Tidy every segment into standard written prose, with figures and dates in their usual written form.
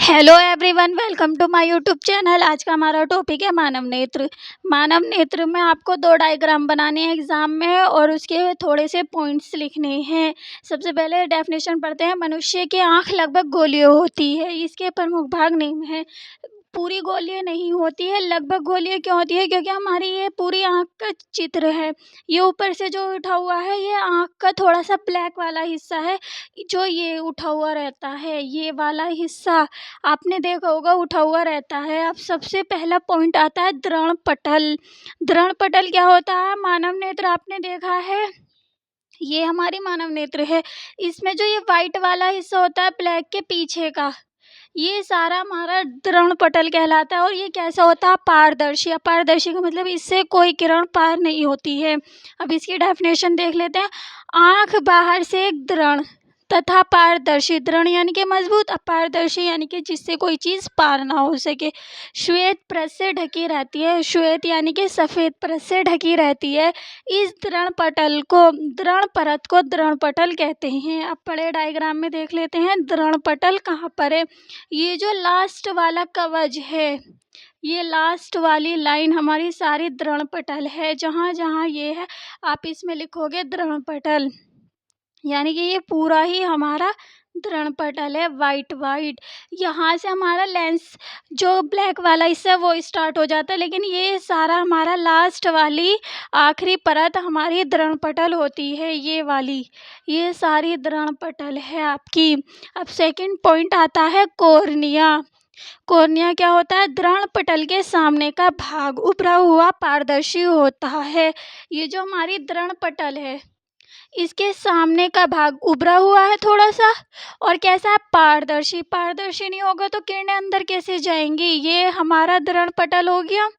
Hello everyone, welcome to my YouTube channel. आज का हमारा टॉपिक है मानव नेत्र। मानव नेत्र में आपको दो डायग्राम बनाने हैं एग्जाम में और उसके थोड़े से पॉइंट्स लिखने हैं। सबसे पहले डेफिनेशन पढ़ते हैं। मनुष्य की आंख लगभग गोलीय होती है। इसके प्रमुख भाग निम्न है। पूरी गोलीय नहीं होती है, लगभग गोलीय क्यों होती है? क्योंकि हमारी ये पूरी आँख का चित्र है। ये ऊपर से जो उठा हुआ है ये आँख का थोड़ा सा ब्लैक वाला हिस्सा है, जो ये उठा हुआ रहता है। ये वाला हिस्सा आपने देखा होगा उठा हुआ रहता है। अब सबसे पहला पॉइंट आता है दृढ़पटल। दृढ़पटल क्या होता है? मानव नेत्र आपने देखा है, ये हमारी मानव नेत्र है। इसमें जो ये वाइट वाला हिस्सा होता है ब्लैक के पीछे का, ये सारा हमारा दृढ़पटल कहलाता है। और ये कैसा होता है? पारदर्शी। अपारदर्शी का मतलब इससे कोई किरण पार नहीं होती है। अब इसकी डेफिनेशन देख लेते हैं। आँख बाहर से एक दृढ़ तथा पारदर्शी, दृढ़ यानी कि मजबूत, अपारदर्शी यानी कि जिससे कोई चीज़ पार ना हो सके, श्वेत परत से ढकी रहती है। श्वेत यानी कि सफ़ेद परत से ढकी रहती है। इस दृढ़पटल को, दृढ़ परत को दृढ़पटल कहते हैं। अब बड़े डायग्राम में देख लेते हैं दृढ़पटल कहाँ पर है। ये जो लास्ट वाला कवच है, ये लास्ट वाली लाइन हमारी सारी दृढ़पटल है। जहाँ जहाँ ये है आप इसमें लिखोगे दृढ़पटल, यानी कि ये पूरा ही हमारा दृढ़पटल है। वाइट वाइट यहाँ से हमारा लेंस जो ब्लैक वाला इससे वो स्टार्ट हो जाता है, लेकिन ये सारा हमारा लास्ट वाली आखिरी परत हमारी दृढ़पटल होती है। ये वाली, ये सारी दृढ़पटल है आपकी। अब सेकंड पॉइंट आता है कॉर्निया। कॉर्निया क्या होता है? दृढ़पटल के सामने का भाग उभरा हुआ पारदर्शी होता है। ये जो हमारी दृढ़पटल है, इसके सामने का भाग उभरा हुआ है थोड़ा सा, और कैसा है? पारदर्शी। पारदर्शी नहीं होगा तो किरणें अंदर कैसे जाएंगी? ये हमारा दृढ़पटल हो गया।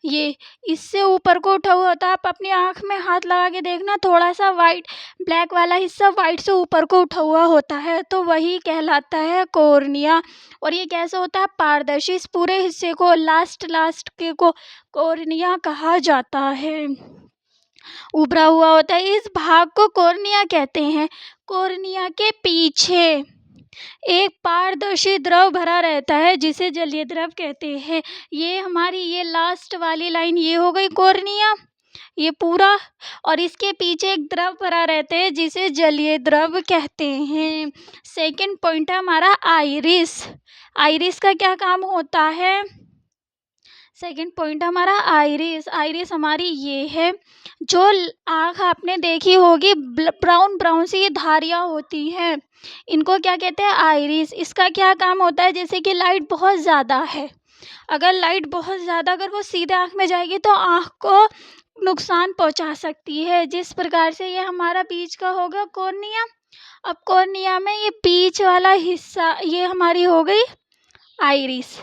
ये इससे ऊपर को उठा हुआ होता है। आप अपनी आँख में हाथ लगा के देखना, थोड़ा सा वाइट ब्लैक वाला हिस्सा वाइट से ऊपर को उठा हुआ होता है, तो वही कहलाता है कॉर्निया। और ये कैसा होता है? पारदर्शी। इस पूरे हिस्से को, लास्ट के को कॉर्निया कहा जाता है। उभरा हुआ होता है, इस भाग को कॉर्निया कहते हैं। कॉर्निया के पीछे एक पारदर्शी द्रव भरा रहता है जिसे जलीय द्रव कहते हैं। ये हमारी ये लास्ट वाली लाइन ये हो गई कॉर्निया, ये पूरा। और इसके पीछे एक द्रव भरा रहता है जिसे जलीय द्रव कहते हैं। सेकंड पॉइंट है हमारा आइरिस। आइरिस का क्या काम होता है? सेकंड पॉइंट हमारा आइरिस। आइरिस हमारी ये है, जो आँख आपने देखी होगी ब्राउन ब्राउन सी ये धारियाँ होती हैं, इनको क्या कहते हैं? आइरिस। इसका क्या काम होता है? जैसे कि लाइट बहुत ज़्यादा है, अगर लाइट बहुत ज़्यादा अगर वो सीधे आँख में जाएगी तो आँख को नुकसान पहुंचा सकती है। जिस प्रकार से ये हमारा बीच का होगा कॉर्निया। अब कॉर्निया में ये बीच वाला हिस्सा ये हमारी हो गई आइरिस।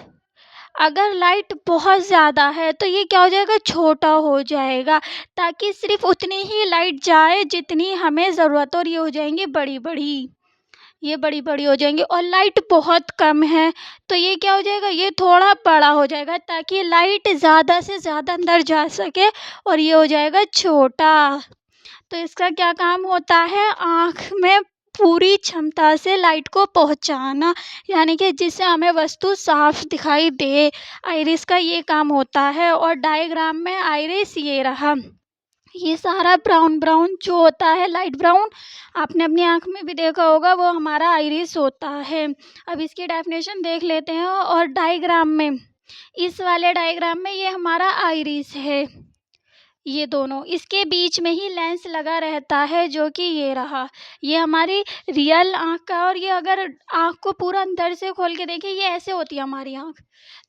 अगर लाइट बहुत ज़्यादा है तो ये क्या हो जाएगा? छोटा हो जाएगा, ताकि सिर्फ उतनी ही लाइट जाए जितनी हमें ज़रूरत, और ये हो जाएंगी बड़ी बड़ी, ये बड़ी बड़ी हो जाएंगी। और लाइट बहुत कम है तो ये क्या हो जाएगा? ये थोड़ा बड़ा हो जाएगा, ताकि लाइट ज़्यादा से ज़्यादा अंदर जा सके, और ये हो जाएगा छोटा। तो इसका क्या काम होता है? आँख में पूरी क्षमता से लाइट को पहुंचाना, यानी कि जिससे हमें वस्तु साफ दिखाई दे। आइरिस का ये काम होता है। और डायग्राम में आइरिस ये रहा, ये सारा ब्राउन ब्राउन जो होता है, लाइट ब्राउन, आपने अपनी आँख में भी देखा होगा, वो हमारा आइरिस होता है। अब इसकी डेफिनेशन देख लेते हैं। और डायग्राम में, इस वाले डायग्राम में ये हमारा आइरिस है, ये दोनों, इसके बीच में ही लेंस लगा रहता है, जो कि ये रहा, ये हमारी रियल आँख का। और ये अगर आँख को पूरा अंदर से खोल के देखें, ये ऐसे होती है हमारी आँख।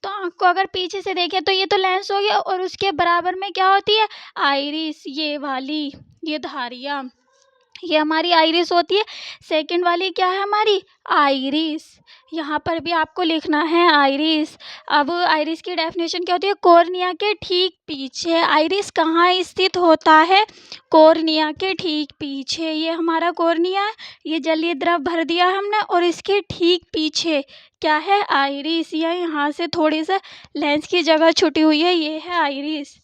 तो आँख को अगर पीछे से देखें तो ये तो लेंस हो गया, और उसके बराबर में क्या होती है? आइरिस, ये वाली, ये धारियाँ, ये हमारी आइरिस होती है। सेकंड वाली क्या है हमारी? आइरिस। यहाँ पर भी आपको लिखना है आइरिस। अब आइरिस की डेफिनेशन क्या होती है? कॉर्निया के ठीक पीछे। आइरिस कहाँ स्थित होता है? कॉर्निया के ठीक पीछे। ये हमारा कॉर्निया है, ये जलीय द्रव भर दिया हमने, और इसके ठीक पीछे क्या है? आइरिस। ये यहाँ से थोड़ी सा लेंस की जगह छुटी हुई है, ये है आइरिस।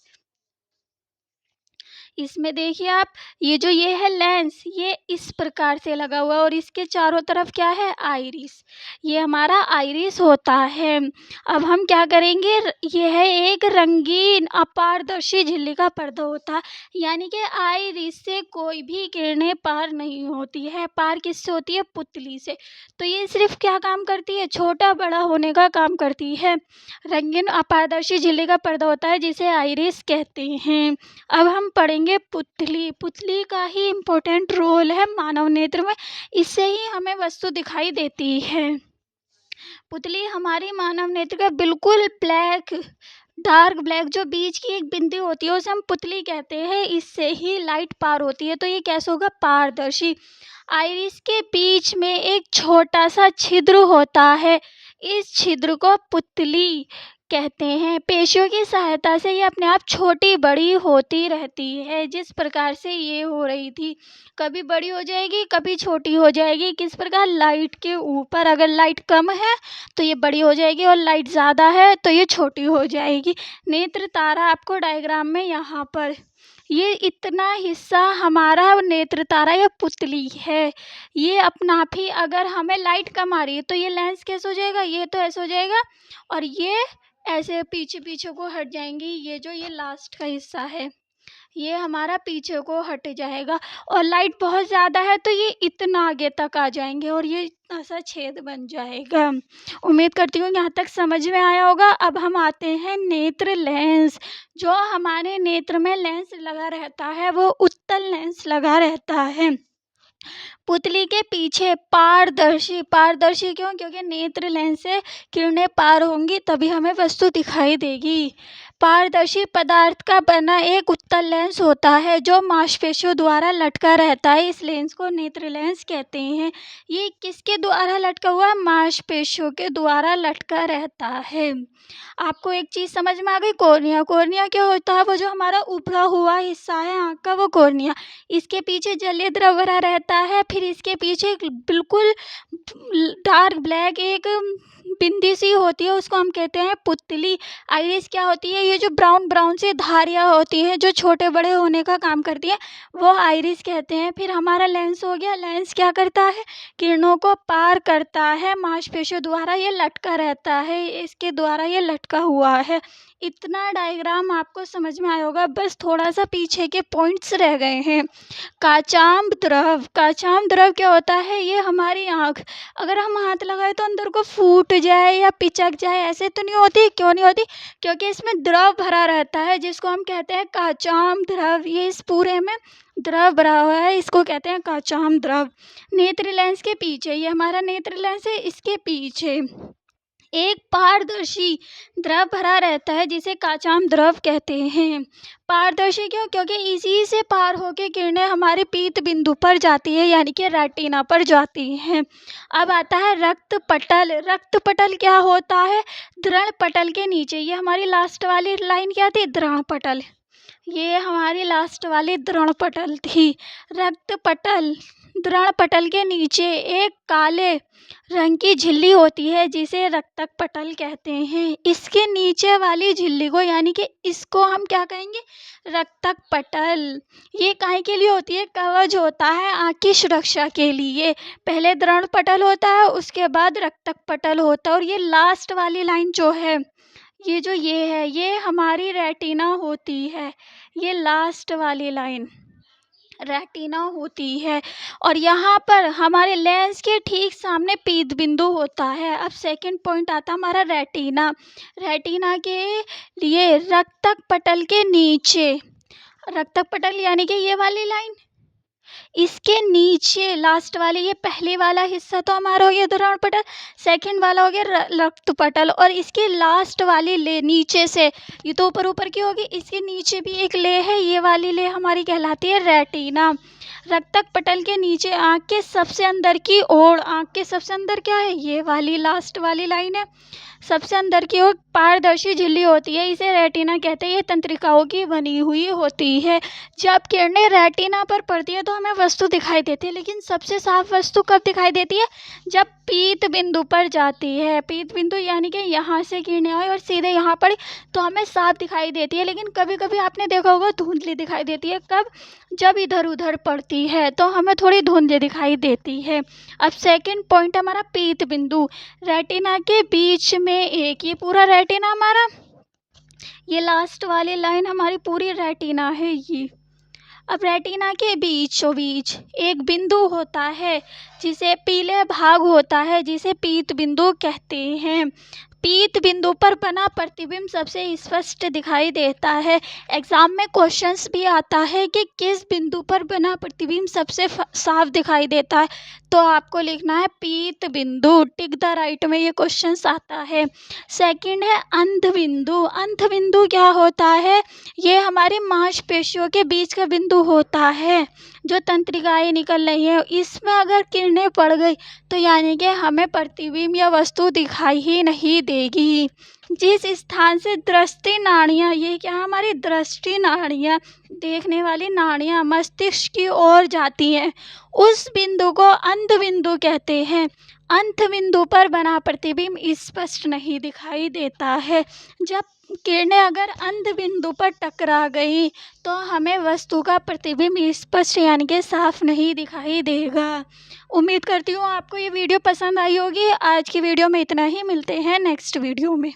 इसमें देखिए आप, ये है लेंस, ये इस प्रकार से लगा हुआ है और इसके चारों तरफ क्या है, आइरिस। ये हमारा आइरिस होता है। अब हम क्या करेंगे, ये है एक रंगीन अपारदर्शी झिल्ली का पर्दा होता है, यानी कि आइरिस से कोई भी किरणें पार नहीं होती है। पार किससे होती है, पुतली से। तो ये सिर्फ क्या काम करती है, छोटा बड़ा होने का काम करती है। रंगीन अपारदर्शी झिल्ली का पर्दा होता है जिसे आइरिस कहते हैं। अब हम पढ़ेंगे पुतली। पुतली का ही इम्पोर्टेंट रोल है मानव नेत्र में, इससे ही हमें वस्तु दिखाई देती है। पुतली हमारी मानव नेत्र का बिल्कुल ब्लैक, डार्क ब्लैक जो बीच की एक बिंदी होती है उसे हम पुतली कहते हैं, इससे ही लाइट पार होती है। तो ये कैसे होगा, पारदर्शी। आइरिस के बीच में एक छोटा सा छिद्र होता है, इस छिद्र को पुतली कहते हैं। पेशियों की सहायता से ये अपने आप छोटी बड़ी होती रहती है, जिस प्रकार से ये हो रही थी। कभी बड़ी हो जाएगी, कभी छोटी हो जाएगी। किस प्रकार, लाइट के ऊपर। अगर लाइट कम है तो ये बड़ी हो जाएगी और लाइट ज़्यादा है तो ये छोटी हो जाएगी। नेत्र तारा आपको डायग्राम में यहाँ पर, ये इतना हिस्सा हमारा नेत्र तारा या पुतली है। ये अपना आप ही, अगर हमें लाइट कम आ रही है तो ये लेंस कैसे हो जाएगा, ये तो ऐसे हो जाएगा और ये ऐसे पीछे पीछे को हट जाएंगी। ये लास्ट का हिस्सा है, ये हमारा पीछे को हट जाएगा। और लाइट बहुत ज़्यादा है तो ये इतना आगे तक आ जाएंगे और ये इतना सा छेद बन जाएगा। उम्मीद करती हूँ यहाँ तक समझ में आया होगा। अब हम आते हैं नेत्र लेंस। जो हमारे नेत्र में लेंस लगा रहता है वो उत्तल लेंस लगा रहता है। पुतली के पीछे पारदर्शी, पारदर्शी क्यों, क्योंकि नेत्र लेंस से किरणें पार होंगी तभी हमें वस्तु दिखाई देगी। पारदर्शी पदार्थ का बना एक उत्तल लेंस होता है जो मांसपेशियों द्वारा लटका रहता है, इस लेंस को नेत्र लेंस कहते हैं। ये किसके द्वारा लटका हुआ, मांसपेशियों के द्वारा लटका रहता है। आपको एक चीज़ समझ में आ गई, कॉर्निया। कॉर्निया क्या होता है, वो जो हमारा उभरा हुआ हिस्सा है आँख का, वो कॉर्निया। इसके पीछे जलीय द्रव भरा रहता है, फिर इसके पीछे एक बिल्कुल डार्क ब्लैक एक बिंदी सी होती है, उसको हम कहते हैं पुतली। आइरिस क्या होती है, ये जो ब्राउन ब्राउन सी धारियाँ होती हैं जो छोटे बड़े होने का काम करती है, वो आइरिस कहते हैं। फिर हमारा लेंस हो गया। लेंस क्या करता है, किरणों को पार करता है, मांसपेशियों द्वारा ये लटका रहता है, इसके द्वारा ये लटका हुआ है। इतना डायग्राम आपको समझ में आया होगा, बस थोड़ा सा पीछे के पॉइंट्स रह गए हैं। काचाम्ब द्रव, काचाम्ब द्रव क्या होता है, ये हमारी आँख, अगर हम हाथ लगाए तो अंदर को फूट जाए या पिचक जाए, ऐसे तो नहीं होती। क्यों नहीं होती, क्योंकि इसमें द्रव भरा रहता है जिसको हम कहते हैं काचाम्ब द्रव। ये इस पूरे में द्रव भरा हुआ है, इसको कहते हैं काचाम्ब द्रव। नेत्र लेंस के पीछे, ये हमारा नेत्र लेंस है, इसके पीछे एक पारदर्शी द्रव भरा रहता है जिसे काचाम्ब द्रव कहते हैं। पारदर्शी क्यों, क्योंकि इसी से पार होकर किरणें हमारे पीत बिंदु पर जाती है, यानी कि रेटिना पर जाती हैं। अब आता है रक्त पटल। रक्त पटल क्या होता है, दृढ़ पटल के नीचे, ये हमारी लास्ट वाली लाइन क्या थी, दृढ़ पटल, ये हमारी लास्ट वाली दृढ़ पटल थी। रक्त पटल, दृढ़ पटल के नीचे एक काले रंग की झिल्ली होती है जिसे रक्तक पटल कहते हैं। इसके नीचे वाली झिल्ली को, यानी कि इसको हम क्या कहेंगे, रक्तक पटल। ये काहे के लिए होती है, कवच होता है आँख की सुरक्षा के लिए। पहले दृढ़ पटल होता है, उसके बाद रक्तक पटल होता है। और ये लास्ट वाली लाइन जो है, ये है, ये हमारी रेटिना होती है। ये लास्ट वाली लाइन रेटिना होती है। और यहाँ पर हमारे लेंस के ठीक सामने पीत बिंदु होता है। अब सेकंड पॉइंट आता है हमारा रेटिना। रेटिना के लिए रक्तक पटल के नीचे, रक्तक पटल यानी कि ये वाली लाइन, इसके नीचे लास्ट वाली, ये पहले वाला हिस्सा तो हमारा हो गया दृढ़ पटल, सेकंड वाला हो गया रक्त पटल, और इसके लास्ट वाली ले नीचे से, ये तो ऊपर ऊपर की होगी, इसके नीचे भी एक ले है, ये वाली ले हमारी कहलाती है रेटिना। रक्तक पटल के नीचे आँख के सबसे अंदर की ओर, आँख के सबसे अंदर क्या है, ये वाली लास्ट वाली लाइन है, सबसे अंदर की ओर पारदर्शी झिल्ली होती है, इसे रेटिना कहते हैं। ये तंत्रिकाओं की बनी हुई होती है। जब किरणें रेटिना पर पड़ती है तो हमें वस्तु दिखाई देती है, लेकिन सबसे साफ वस्तु कब दिखाई देती है, जब पीत बिंदु पर जाती है। पीत बिंदु यानी कि यहाँ से किरणें आई और सीधे यहाँ पड़ी तो हमें साफ दिखाई देती है, लेकिन कभी कभी आपने देखा होगा धुंधली दिखाई देती है। कब, जब इधर उधर पड़ती है तो हमें थोड़ी धुंधली दिखाई देती है। अब सेकंड पॉइंट हमारा पीत बिंदु, रेटिना के बीच में एक, ये पूरा रेटिना हमारा, ये लास्ट वाली लाइन हमारी पूरी रेटिना है ये। अब रेटिना के बीचों बीच एक बिंदु होता है जिसे पीले भाग होता है, जिसे पीत बिंदु कहते हैं। पीत बिंदु पर बना प्रतिबिंब सबसे स्पष्ट दिखाई देता है। एग्जाम में क्वेश्चंस भी आता है कि किस बिंदु पर बना प्रतिबिंब सबसे साफ दिखाई देता है, तो आपको लिखना है पीत बिंदु, टिक द राइट में ये क्वेश्चंस आता है। सेकंड है अंध बिंदु। अंध बिंदु क्या होता है, ये हमारी मांसपेशियों के बीच का बिंदु होता है, जो तंत्रिकाएं निकल रही है, इसमें अगर किरणें पड़ गई तो यानी कि हमें प्रतिबिंब या वस्तु दिखाई ही नहीं देगी। जिस स्थान से दृष्टि नाड़ियाँ, ये क्या हमारी दृष्टि नाड़ियाँ, देखने वाली नाड़ियाँ मस्तिष्क की ओर जाती हैं, उस बिंदु को अंध बिंदु कहते हैं। अंध बिंदु पर बना प्रतिबिंब स्पष्ट नहीं दिखाई देता है। जब किरणें अगर अंध बिंदु पर टकरा गई तो हमें वस्तु का प्रतिबिंब स्पष्ट यानी कि साफ नहीं दिखाई देगा। उम्मीद करती हूँ आपको ये वीडियो पसंद आई होगी। आज की वीडियो में इतना ही, मिलते हैं नेक्स्ट वीडियो में।